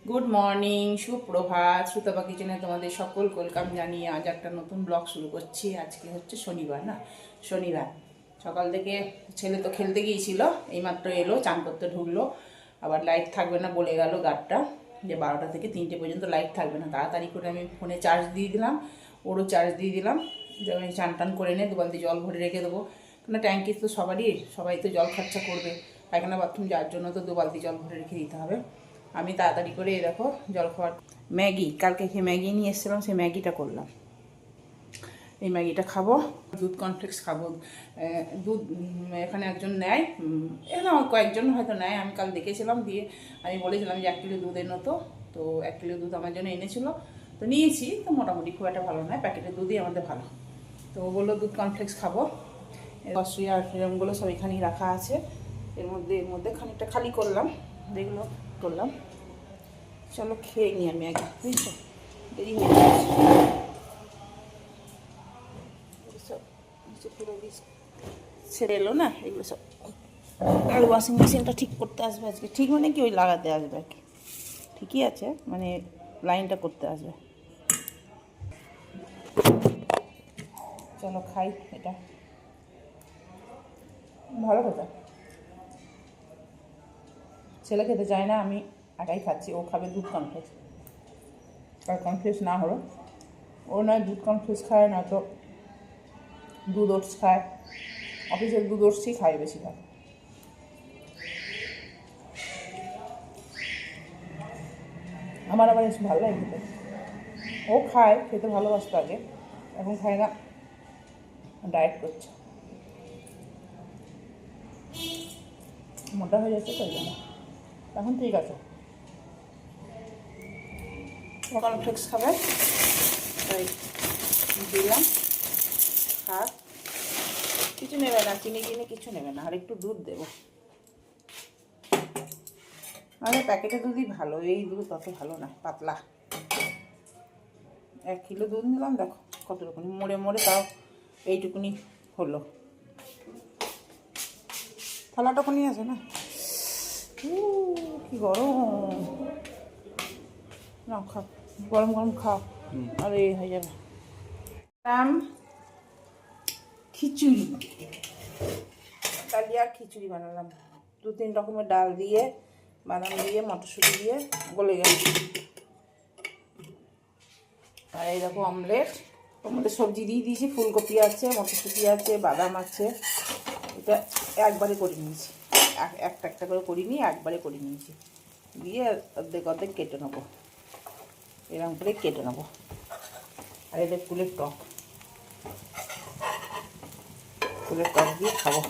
Good morning, সুপ্রভাত। সুতপা কিচেনে তোমাদের সকল ওয়েলকাম জানিয়ে আজ একটা নতুন ব্লগ শুরু করছি। আজকে হচ্ছে শনিবার, না শনিবার সকাল থেকে ছেলে তো খেলতে গিয়েছিল, এইমাত্র এলো, চান করতে ঢুকলো। আবার লাইট থাকবে না বলে গেল গার্ডটা, যে 12টা থেকে 3টে পর্যন্ত লাইট থাকবে না। তাড়াতাড়ি করে আমি ফোনে চার্জ দিয়ে দিলাম, ওরও চার্জ দিয়ে দিলাম, যে আমি চান টান করে নে 2 বালতি জল ভরে রেখে দেবো। কেন ট্যাঙ্কি তো সবাই তো জল খরচা করবে, পায়খানা বাথরুম যাওয়ার জন্য তো 2 বালতি জল ভরে রেখে দিতে হবে। আমি তাড়াতাড়ি করে এই দেখো জল খাওয়ার ম্যাগি, কালকে খেয়ে ম্যাগি নিয়ে এসেছিলাম, সেই ম্যাগিটা করলাম। এই ম্যাগিটা খাবো, দুধ কর্নফ্লেক্স খাবো। দুধ এখানে একজন নেয়, এখানে কয়েকজন হয়তো নেয়, আমি কাল দেখেছিলাম, দিয়ে আমি বলেছিলাম যে 1 কিলো দুধ এনো। তো 1 কিলো দুধ আমার জন্য এনেছিল, তো নিয়েছি। তো মোটামুটি খুব একটা ভালো নয়, প্যাকেটের দুধই আমাদের ভালো। তো ও বললো দুধ কর্নফ্লেক্স খাবো। কস্ট্রি আর ফ্রেমগুলো সব এখানেই রাখা আছে, এর মধ্যে খানিকটা খালি করলাম, যেগুলো করলাম। চলো খেয়ে নিই আমি আগে, বুঝছো, দেরি হয়ে যাচ্ছে। সব নিচে ফেলে দিয়েছি, ছেড়ে এলো না এগুলো সব। আর ওয়াশিং মেশিনটা ঠিক করতে আসবে আজকে, ঠিক মানে কি ওই লাগাতে আসবে আর কি, ঠিকই আছে, মানে লাইনটা করতে আসবে। চলো খাই, এটা ভালো কথা। ছেলে খেতে চায় না, আমি একাই খাচ্ছি, ও খাবে দুধ কর্নফ্লেক্স। আর কর্নফ্লেক্স না হলো, ও নয় দুধ কর্নফ্লেক্স খায়, না তো দুধ ওটস খায়। অফিসের দুধ ওটসই খায় বেশিরভাগ। আমার আবার এসে ভালো লাগে খেতে, ও খায়, খেতে ভালোবাসতো আগে, এখন খায় না, ডায়েট করছে, মোটা হয়ে যাচ্ছে তো, জন্য এখন ঠিক আছে। কর্নফ্লেক্স খাবে, তাই দিলাম। আর কিছু নেবে না, চিনি কিছু নেবে না, আর একটু দুধ দেবো। আমাদের প্যাকেটের দুধই ভালো, এই দুধ অত ভালো না, পাতলা। 1 কিলো দুধ নিলাম, দেখো কত রকম মোড়ে তাও এইটুকুনি হলো। থালাটুকুনি আছে না, কি গরম। না খাও, গরম গরম খাও, আর এই হয়ে যাবে। খিচুড়ি, ডালিয়ার খিচুড়ি বানালাম, 2-3 রকমের ডাল দিয়ে, বাদাম দিয়ে, মটরশুঁটি দিয়ে, গলে গেল। আর এই দেখো অমলেট, ওর মধ্যে সবজি দিয়ে দিয়েছি, ফুলকপি আছে, মটরশুঁটি আছে, বাদাম আছে। এটা একবারে করে নিয়েছি, একটা করে করিনি, একবারে করে নিয়েছি। দিয়ে অর্ধেক কেটে নেবো, এরকম করে কেটে নেবো। আর এদের ফুলের টক দিয়ে খাবো।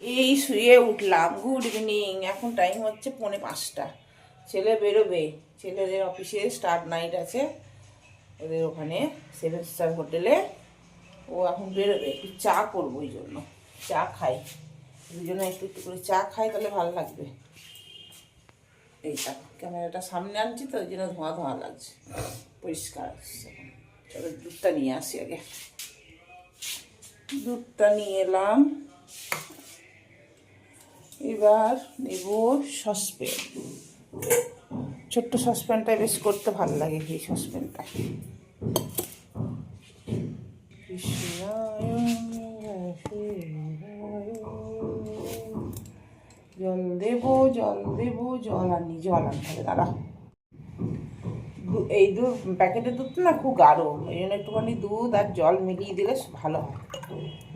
এই শুয়ে উঠলাম, গুড ইভিনিং। এখন টাইম হচ্ছে 4:45। ছেলে বেরোবে, ছেলেদের অফিসে স্টার নাইট আছে ওদের ওখানে 7 স্টার হোটেলে। ও এখন বেরোবে, একটু চা করবো, ওই জন্য চা খাই, দুজনে একটু একটু করে চা খাই, তাহলে ভালো লাগবে। এইটা ক্যামেরাটা সামনে আনছি তো, ওই জন্য ধোঁয়া ধোঁয়া লাগছে, পরিষ্কার আসছে। চলো দুধটা নিয়ে আসি আগে। দুধটা নিয়ে এলাম, এবার নেব সসপ্যান। ছোট্ট সসপ্যানটাই বেশ করতে ভালো লাগে, এই সসপ্যানটা। জল দেবো, জল আনতে হবে, দাঁড়া। এই দুধ, প্যাকেটের দুধটা না খুব গাঢ়, এই জন্য একটুখানি দুধ আর জল মিলিয়ে দিলে ভালো হয়।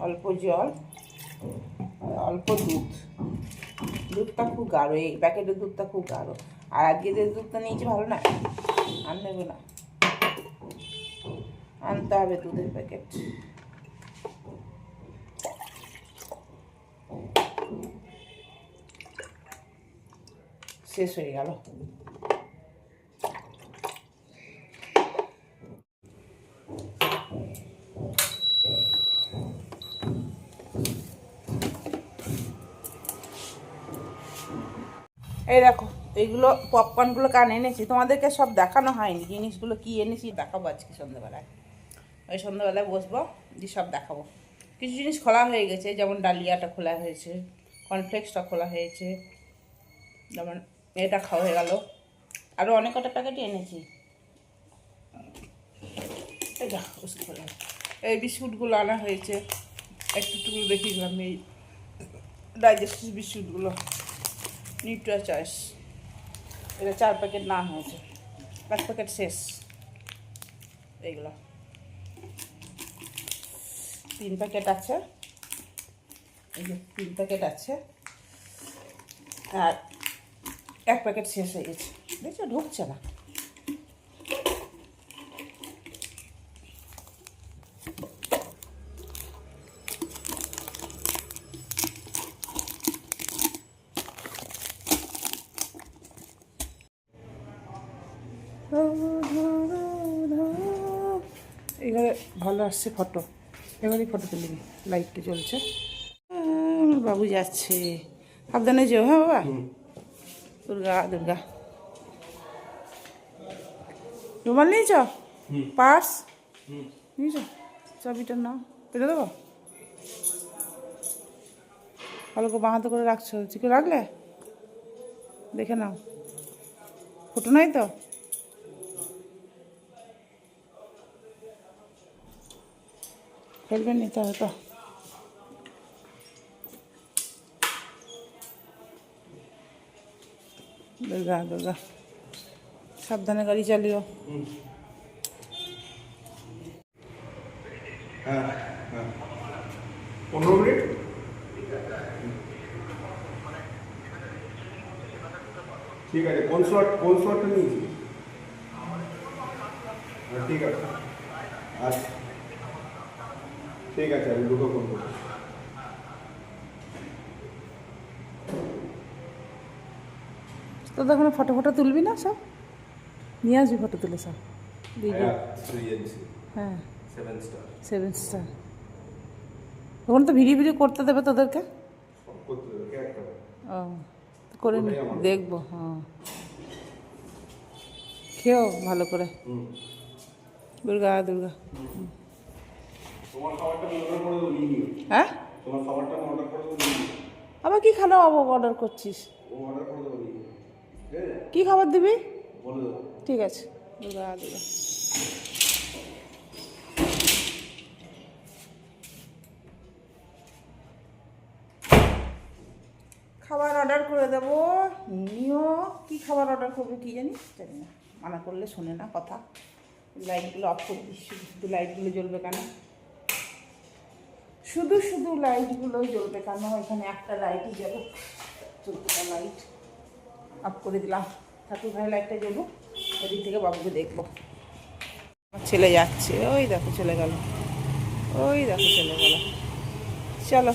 অল্প জল, অল্প দুধটা খুব গাঢ়, এই প্যাকেটের দুধটা খুব গাঢ়। আর আজকে যে দুধটা নিয়েছি ভালো না, আর নেবে না, আনতে হবে দুধের প্যাকেট। শেষ হয়ে গেল। এই দেখো, এইগুলো পপকর্নগুলো কান এনেছি, তোমাদেরকে সব দেখানো হয়নি, জিনিসগুলো কি এনেছি দেখাবো আজকে সন্ধ্যাবেলায়। ওই সন্ধ্যাবেলায় বসবো, দিয়ে সব দেখাবো। কিছু জিনিস খোলা হয়ে গেছে, যেমন ডালিয়াটা খোলা হয়েছে, কর্নফ্লেক্সটা খোলা হয়েছে, যেমন এটা খাওয়া হয়ে গেল, আরও অনেক কটা প্যাকেটই এনেছি। এই বিস্কুটগুলো আনা হয়েছে, একটু দেখিলাম, এই ডাইজেস্টিভ বিস্কুটগুলো নিউট্রা চয়েস, এটা 4 প্যাকেট না হয়েছে, 5 প্যাকেট শেষ। এইগুলো 3 প্যাকেট আছে, এই যে 3 প্যাকেট আছে, আর 1 প্যাকেট শেষ হয়ে গেছে। দেখছো ঢুকছে না। এখানে ভালো আসছে ফটো, এবারই ফটো তুলে নি, লাইটটা জ্বলছে। আমার বাবু যাচ্ছে, সাবধানে যেও। হ্যাঁ বাবা, দুর্গা দুর্গা। রুমাল নিয়েছ, পার্স নিয়েছ, চাবিটা নাও, পেটে দেবো। ভালো করে বাঁ হাতে করে রাখছো, চিকে রাখলে দেখে নাও, ফটো নাই তো। খেলবেন নিতে হবে তো। দুর্গা দুর্গা, সাবধানে গাড়ি চালিও। হ্যাঁ হ্যাঁ 15 মিনিট। ঠিক আছে, কোন স্লটটা নিয়েছি? হ্যাঁ ঠিক আছে, আচ্ছা ঠিক আছে, আমি দুটো ফোন করবো। তো তখন ফটো তুলবি না, সব নিয়ে আসবি ফটো তুলে সব ভিডিও। হ্যাঁ 7 স্টার, তখন তো ভিডিও করতে দেবে তোদেরকে। ও করে দেখবো। হ্যাঁ খেও ভালো করে। দুর্গা দুর্গা। হ্যাঁ আবার কি খানা অর্ডার করছিস? কি খাবার দিবি? ঠিক আছে, দুর্গা দুর্গা। খাবার অর্ডার করে দেবো, নিও। কি খাবার অর্ডার করবে কি জানি না, মানা করলে শোনে না কথা। লাইটগুলো অফ করে দিস, শুধু লাইটগুলো জ্বলবে কেন? শুধু লাইটগুলো জ্বলবে কেন? এখানে একটা লাইটই জ্বলো, চলতে লাইট অফ করে দিলাম। ঠাকুর ভাই লাইটটা জ্বলো, ওদিক থেকে বাবুকে দেখবো। আমার ছেলে যাচ্ছে, ওই দেখো চলে গেল, ওই দেখো চলে গেল। চলো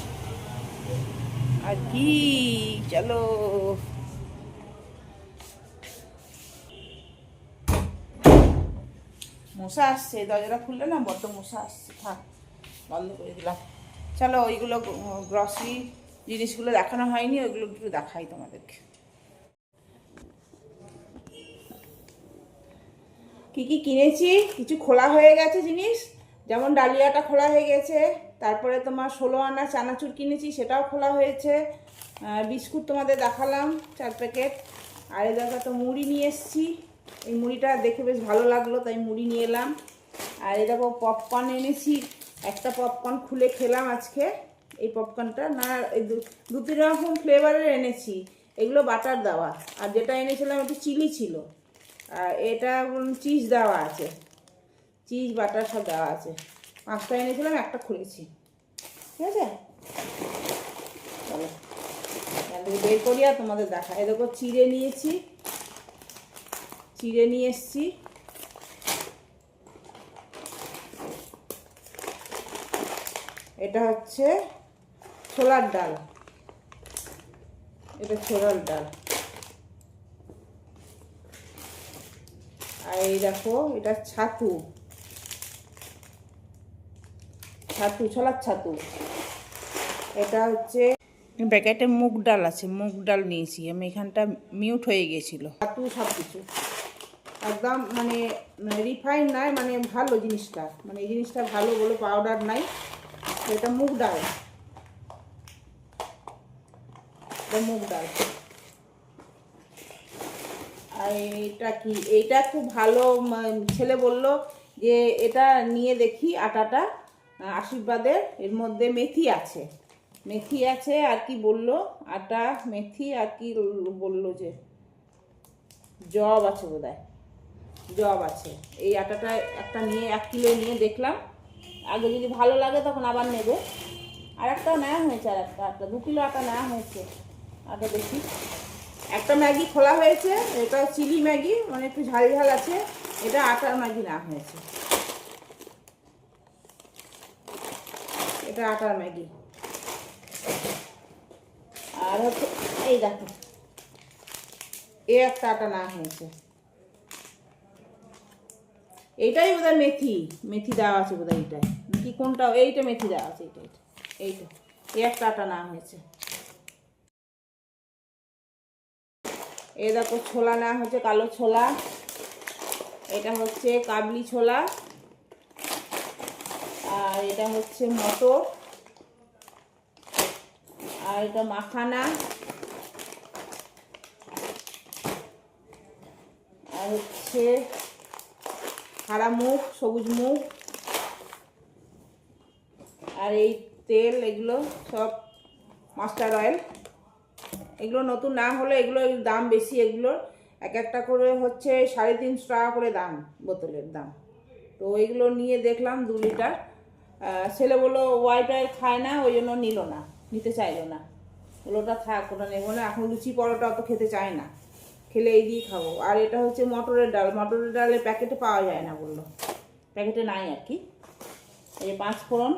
আর কি, চলো। মশা আসছে, দরজাটা খুললে না বড্ড মশা আসছে, থাক বন্ধ করে দিলাম। চলো ওইগুলো গ্রসারি জিনিসগুলো দেখানো হয়নি, ওইগুলো একটু দেখাই তোমাদেরকে। কি কি কিনেছি, কিছু খোলা হয়ে গেছে জিনিস, যেমন ডালিয়াটা খোলা হয়ে গেছে, তারপরে তোমার 16 আনা চানাচুর কিনেছি, সেটাও খোলা হয়েছে। বিস্কুট তোমাদের দেখালাম 4 প্যাকেট। আর এই দেখা তো মুড়ি নিয়ে এসেছি, এই মুড়িটা দেখে বেশ ভালো লাগলো তাই মুড়ি নিয়ে এলাম। আর এই দেখো পপকর্ন এনেছি, একটা পপকর্ন খুলে খেলাম আজকে। এই পপকর্নটা না, এই 2-3 রকম ফ্লেভারের এনেছি, এগুলো বাটার দেওয়া। আর যেটা এনেছিলাম একটু চিলি ছিল, আর এটা চিজ দেওয়া আছে, চিজ বাটার সব দেওয়া আছে। 5টা এনেছিলাম, একটা খুলেছি। ঠিক আছে, চলো বের করি আর তোমাদের দেখা। এই দেখো চিড়ে নিয়েছি, চিড়ে নিয়ে এসছি। এটা হচ্ছে ছোলার ডাল, এটা ছোলার ডাল। আর এই দেখো এটা ছাতু, ছোলার ছাতু। এটা হচ্ছে প্যাকেটে মুগ ডাল আছে, মুগ ডাল নিয়েছি আমি, এখানটা মিউট হয়ে গেছিল। ছাতু সব কিছু একদম মানে রিফাইন নাই, মানে ভালো জিনিসটা, মানে এই জিনিসটা ভালো বলে পাউডার নাই। এটা মুগ ডাল, এটা মুগ ডাল। আর এইটা কি, এইটা খুব ভালো, ছেলে বলল যে এটা নিয়ে দেখি আটাটা, আশীর্বাদের। এর মধ্যে মেথি আছে, মেথি আছে, আর কি বললো, আটা, মেথি, আর কি বললো যে জব আছে বোধহয়, জব আছে। এই আটাটা একটা নিয়ে 1 কিলো নিয়ে দেখলাম, আগে যদি ভালো লাগে তখন আবার নেবে। আর একটা নেওয়া হয়েছে, আর একটা 2 কিলো আটা নেওয়া হয়েছে। আটা দেখি, একটা ম্যাগি খোলা হয়েছে, এটা চিলি ম্যাগি, মানে একটু ঝাল ঝাল আছে। এটা আটার ম্যাগি নেওয়া হয়েছে, এটা আটার ম্যাগি। আর হচ্ছে এই দেখো, একটা আটা নেওয়া হয়েছে। এইটাই বোধহয় মেথি, মেথি দেওয়া আছে বোধহয় এইটাই, নাকি কোনটা, এইটা মেথি দেওয়া আছে, এইটা এইটা একটা আটা নেওয়া হয়েছে। এই দেখো ছোলা নেওয়া হচ্ছে, কালো ছোলা। এটা হচ্ছে কাবলি ছোলা। আর এটা হচ্ছে মটর। আর এটা মাখানা। আর হচ্ছে খাড়া মুগ, সবুজ মুগ। আর এই তেল, এগুলো সব মাস্টার অয়েল। এগুলো নতুন না হলে, এগুলো দাম বেশি, এগুলোর এক একটা করে হচ্ছে 350 টাকা করে দাম, বোতলের দাম। তো এইগুলো নিয়ে দেখলাম 2 লিটার। ছেলে বললো হোয়াইট অয়েল খায় না, ওই জন্য নিল না, নিতে চাইলো না, বললো ওটা থাক, ওটা নেবো না, এখন লুচি পরোটা অত খেতে চায় না, খেলে এই দিয়ে খাবো। আর এটা হচ্ছে মটরের ডাল, মটরের ডালের প্যাকেটে পাওয়া যায় না বললো, প্যাকেটে নাই আর কি। এই 5 ফোড়ন।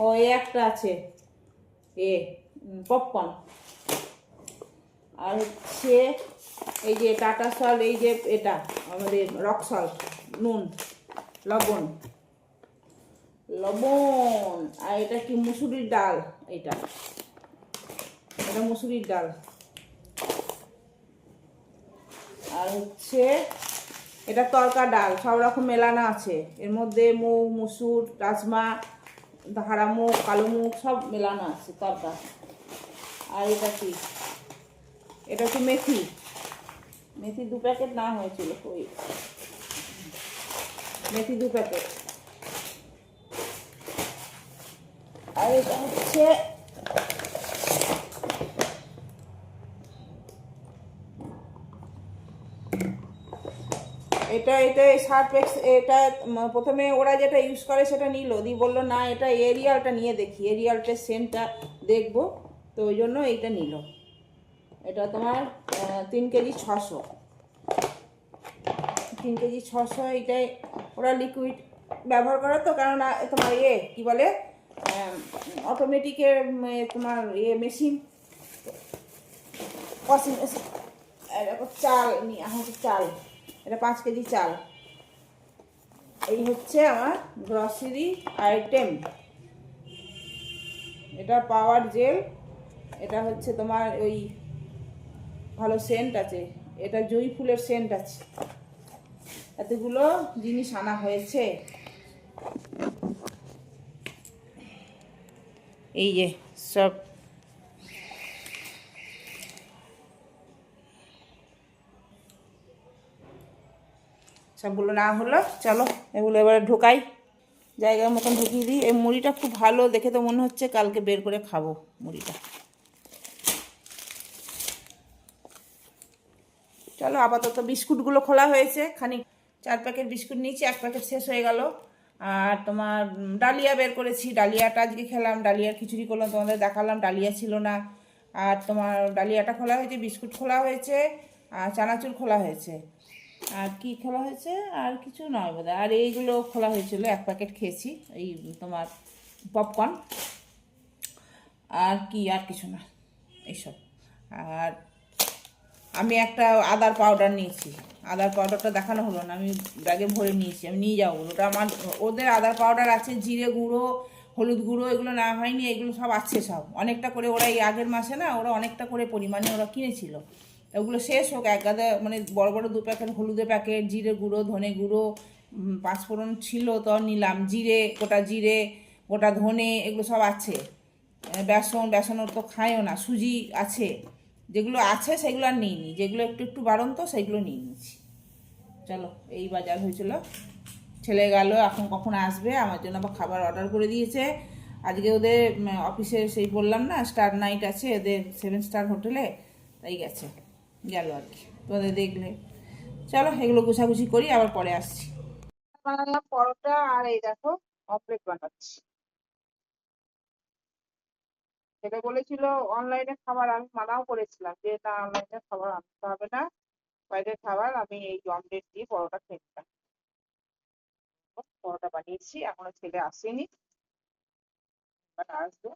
ও একটা আছে পপকর্ন। আর হচ্ছে এই যে টাটা সল্ট, এই যে এটা আমাদের রক সল্ট, নুন, লবণ। আর এটা কি মুসুরির ডাল, এটা মুসুরির ডাল। আর হচ্ছে এটা তরকা ডাল, সব রকম মেলানো আছে এর মধ্যে, মুগ, মুসুর, রাজমা, হারা মুগ, কালো মুগ, সব মেলানো আছে তরকা। আর এটা কি, এটা হচ্ছে মেথি, মেথি 2 প্যাকেট না হয়েছিল, ওই মেথি 2 প্যাকেট। আর এটা হচ্ছে এটা সার্ফ এক্স। এটা প্রথমে ওরা যেটা ইউজ করে সেটা নিল, দিয়ে বললো না এটা এরিয়ালটা নিয়ে দেখি, এরিয়ালটার সেন্টটা দেখবো, তো ওই জন্য এইটা নিল। এটা তোমার 3 কেজি 600, 3 কেজি 600। এইটাই ওরা লিকুইড ব্যবহার করে, তো কেননা তোমার কি বলে, অটোমেটিকের তোমার মেশিন, ওয়াশিং মেশিন। এরকম চাল নিয়ে হচ্ছে, চাল, এটা 5 কেজি চাল। এই হচ্ছে আমার গ্রসারি আইটেম। এটা পাওয়ার জেল, এটা হচ্ছে তোমার ওই ভালো সেন্ট আছে, এটা জুঁই ফুলের সেন্ট আছে। এতগুলো জিনিস আনা হয়েছে। এই যে সব সবগুলো না হলো, চলো এগুলো এবারে ঢোকাই, জায়গার মতন ঢুকিয়ে দিই। এই মুড়িটা খুব ভালো, দেখে তো মনে হচ্ছে কালকে বের করে খাবো মুড়িটা। চলো, আপাতত বিস্কুটগুলো খোলা হয়েছে, খানিক 4 প্যাকেট বিস্কুট নিয়েছি, 1 প্যাকেট শেষ হয়ে গেল। আর তোমার ডালিয়া বের করেছি, ডালিয়াটা আজকে খেলাম, ডালিয়ার খিচুড়ি করলাম, তোমাদের দেখালাম, ডালিয়া ছিল না। আর তোমার ডালিয়াটা খোলা হয়েছে, বিস্কুট খোলা হয়েছে, আর চানাচুর খোলা হয়েছে। আর কি খোলা হয়েছে, আর কিছু নয় বোধ হয়। আর এইগুলো খোলা হয়েছিল, 1 প্যাকেট খেয়েছি, এই তোমার পপকর্ন। আর কি, আর কিছু না এইসব। আর আমি একটা আদার পাউডার নিয়েছি, আদার পাউডারটা দেখানো হলো না, আমি ব্যাগে ভরে নিয়েছি, আমি নিয়ে যাবো ওটা। আমার ওদের আদার পাউডার আছে, জিরে গুঁড়ো, হলুদ গুঁড়ো, এগুলো না হয়নি, এগুলো সব আছে, সব অনেকটা করে। ওরা এই আগের মাসে না, ওরা অনেকটা করে পরিমাণে ওরা কিনেছিল, ওগুলো শেষ হোক, এক গাদা মানে বড় বড় 2 প্যাকেট হলুদের প্যাকেট, জিরে গুঁড়ো, ধনে গুঁড়ো, 5 ফোড়ন ছিল তো নিলাম, জিরে, গোটা ধনে, এগুলো সব আছে। বেসন, বেসন ওর তো খায়ও না, সুজি আছে, যেগুলো আছে সেগুলো আর নিইনি, যেগুলো একটু একটু বাড়ন্ত সেগুলো নিয়ে নিয়েছি। চলো, এই বাজার হয়েছিল। ছেলে গেল, এখন কখন আসবে, আমার জন্য আবার খাবার অর্ডার করে দিয়েছে। আজকে ওদের অফিসে সেই বললাম না স্টার নাইট আছে এদের 7 স্টার হোটেলে, তাই গেছে, গেল আর কি, তোমাদের দেখলে। চলো এগুলো গুছাগুছি করি, আবার পরে আসছি। বানালাম পরোটা, আর এই দেখো অমলেট বানাচ্ছি। ছেলে বলেছিল অনলাইনে খাবার, আমি মানাও করেছিলাম যে না, অনলাইনে খাবার আনতে হবে না, বাইরের খাবার, আমি এই অমলেট দিয়ে পরোটা খেতাম। পরোটা বানিয়েছি, এখনো ছেলে আসেনি, এবার আসবে।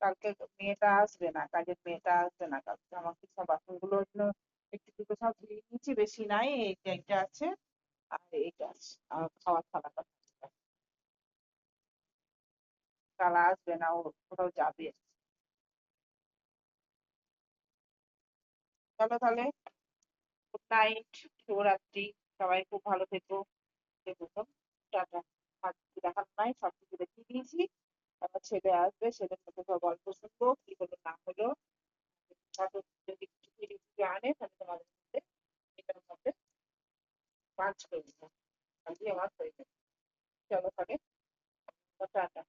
কালকে মেয়েটা আসবে না, কাজের মেয়েটা আসবে না কালকে, আমাকে সব বাসনগুলো জন্য একটু দুটো সব ধুয়ে নিয়েছি, বেশি নাই, এই যে একটা আছে আর এইটা আছে, আর খাওয়ার থালাটা থাকবে। কাল আসবে না, ও কোথাও যাবে। চলো তাহলে, গুড নাইট, শুভরাত্রি, সবাই খুব ভালো থেকো। থেকো। টাটা। আর কিছু দেখার নাই, সবকিছু দেখিয়ে দিয়েছি। আমার ছেলে আসবে, ছেলের সাথে সব গল্প শুনবো, কি হলো না হলো। হয়তো যদি কিছু কিছু আনে তাহলে তোমাদের মধ্যে এটার মধ্যে পাঁচ করে দিবো, আজকে আমার হয়ে যাবে। চলো তাহলে, টাটা।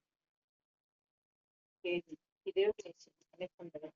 খেয়ে খিদেও পেয়েছি অনেকক্ষণ ধরে।